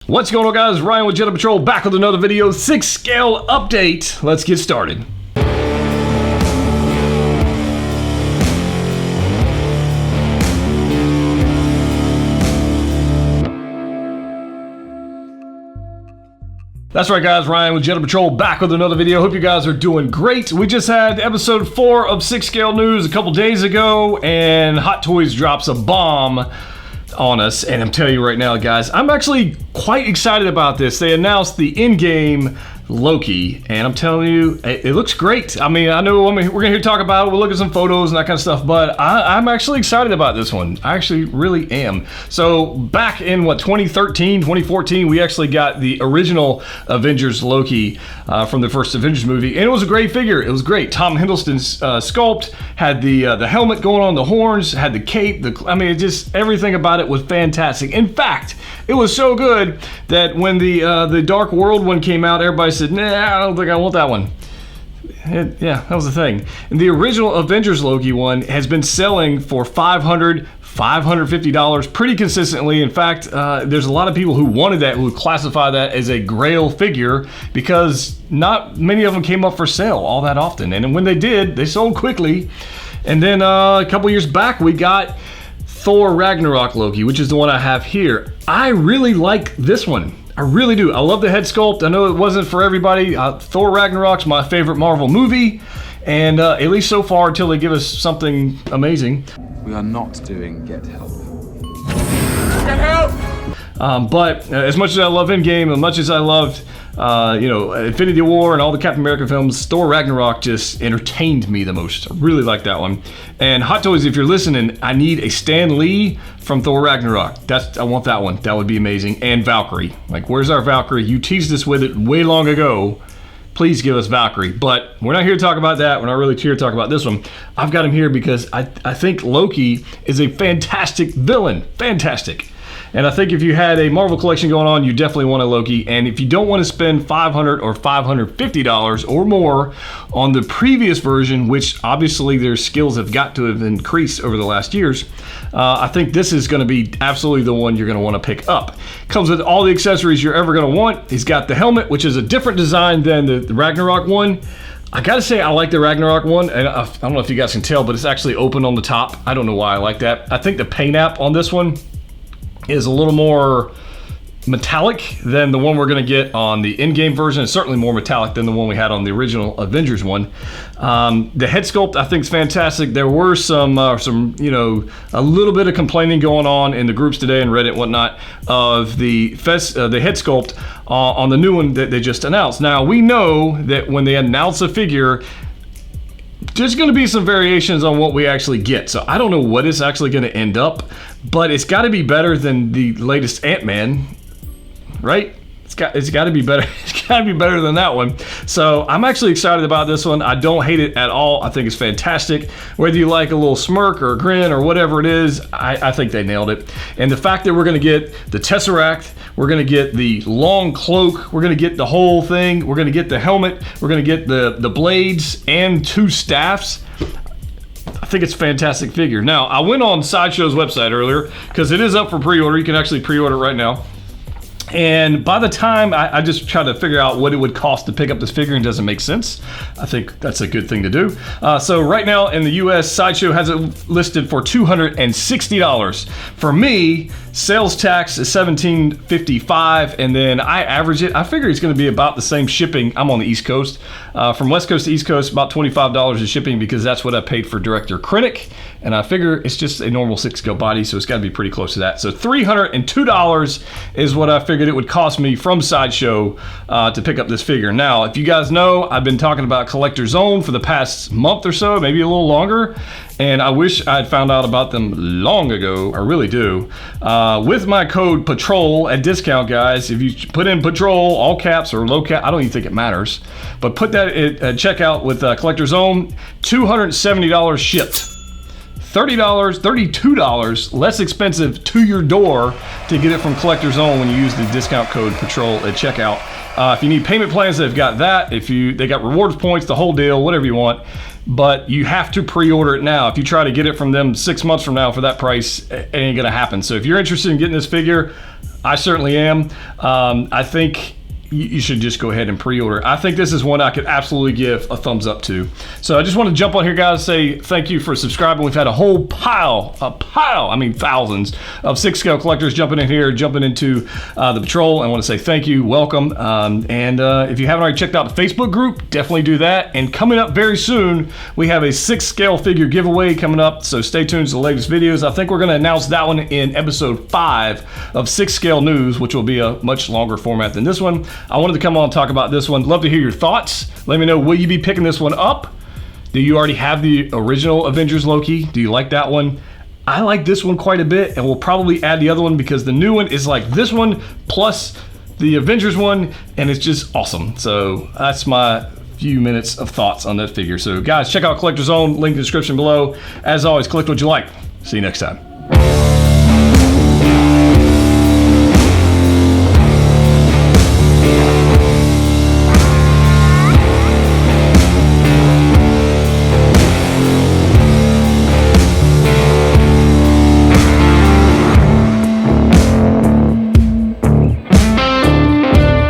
What's going on, guys? Ryan with Jedha Patrol back with another video, 6 scale update. Let's get started. That's right, guys. Ryan with Jedha Patrol back with another video. Hope you guys are doing great. We just had episode 4 of 6 scale news a couple days ago, and Hot Toys drops a bomb on us. And I'm telling you right now, guys, I'm actually quite excited about this. They announced the in-game Loki, and I'm telling you, it looks great. I mean, I know we're gonna hear talk about it, we'll look at some photos and that kind of stuff, but I'm actually excited about this one. I actually really am. So back in 2013, 2014, we actually got the original Avengers Loki from the first Avengers movie, and it was a great figure. It was great. Tom Hiddleston's sculpt had the helmet going on, the horns, had the cape. I mean, just everything about it was fantastic. In fact, it was so good that when the Dark World one came out, everybody said, nah, I don't think I want that one. Yeah, that was the thing. And the original Avengers Loki one has been selling for $500, $550 pretty consistently. In fact, there's a lot of people who wanted that, who would classify that as a grail figure, because not many of them came up for sale all that often. And when they did, they sold quickly. And then a couple years back, we got Thor Ragnarok Loki, which is the one I have here. I really like this one. I really do. I love the head sculpt. I know it wasn't for everybody. Thor Ragnarok's my favorite Marvel movie, and at least so far, until they give us something amazing. We are not doing Get Help. Get help! But as much as I love Endgame, as much as I loved Infinity War and all the Captain America films, Thor Ragnarok just entertained me the most. I really like that one. And Hot Toys, if you're listening, I need a Stan Lee from Thor Ragnarok. I want that one. That would be amazing. And Valkyrie. Like, where's our Valkyrie? You teased us with it way long ago. Please give us Valkyrie. But we're not here to talk about that. We're not really here to talk about this one. I've got him here because I think Loki is a fantastic villain. Fantastic. And I think if you had a Marvel collection going on, you definitely want a Loki. And if you don't want to spend $500 or $550 or more on the previous version, which obviously their skills have got to have increased over the last years, I think this is going to be absolutely the one you're going to want to pick up. Comes with all the accessories you're ever going to want. He's got the helmet, which is a different design than the Ragnarok one. I gotta say, I like the Ragnarok one, and I don't know if you guys can tell, but it's actually open on the top. I don't know why I like that. I think the paint app on this one is a little more metallic than the one we're going to get on the in-game version. It's certainly more metallic than the one we had on the original Avengers one. The head sculpt I think is fantastic. There were some a little bit of complaining going on in the groups today and Reddit and whatnot of the head sculpt on the new one that they just announced. Now, we know that when they announce a figure, there's going to be some variations on what we actually get. So I don't know what it's actually going to end up, but it's got to be better than the latest Ant-Man, right? It's got to be better. It's got to be better than that one. So I'm actually excited about this one. I don't hate it at all. I think it's fantastic. Whether you like a little smirk or a grin or whatever it is, I think they nailed it. And the fact that we're going to get the Tesseract, we're going to get the long cloak, we're going to get the whole thing, we're going to get the helmet, we're going to get the blades and 2 staffs. I think it's a fantastic figure. Now, I went on Sideshow's website earlier because it is up for pre-order. You can actually pre-order right now. And by the time I just tried to figure out what it would cost to pick up this figure, and it doesn't make sense. I think that's a good thing to do. So right now in the US, Sideshow has it listed for $260. For me, sales tax is $17.55, and then I average it. I figure it's going to be about the same shipping. I'm on the East Coast. From West Coast to East Coast, about $25 is shipping, because that's what I paid for Director Krennic. And I figure it's just a normal 6-scale body, so it's got to be pretty close to that. So $302 is what I figured it would cost me from Sideshow to pick up this figure. Now, if you guys know, I've been talking about Collector Zone for the past month or so, maybe a little longer, and I wish I had found out about them long ago. I really do. With my code PATROL at discount, guys, if you put in PATROL, all caps or low cap, I don't even think it matters, but put that at checkout with Collector Zone, $270 shipped. $30, $32 less expensive to your door to get it from Collector Zone when you use the discount code PATROL at checkout. If you need payment plans, they've got that. They got rewards points, the whole deal, whatever you want. But you have to pre-order it now. If you try to get it from them 6 months from now for that price, it ain't gonna happen. So if you're interested in getting this figure, I certainly am. I think you should just go ahead and pre-order. I think this is one I could absolutely give a thumbs up to. So I just want to jump on here, guys, say thank you for subscribing. We've had a whole pile, I mean thousands of 6 scale collectors jumping in here, jumping into the patrol. I want to say thank you, welcome. And if you haven't already checked out the Facebook group, definitely do that. And coming up very soon, we have a 6 scale figure giveaway coming up. So stay tuned to the latest videos. I think we're going to announce that one in episode 5 of 6 scale news, which will be a much longer format than this one. I wanted to come on and talk about this one. Love to hear your thoughts. Let me know, will you be picking this one up? Do you already have the original Avengers Loki? Do you like that one? I like this one quite a bit, and we'll probably add the other one because the new one is like this one plus the Avengers one, and it's just awesome. So that's my few minutes of thoughts on that figure. So guys, check out Collector's Zone, link in the description below. As always, collect what you like. See you next time.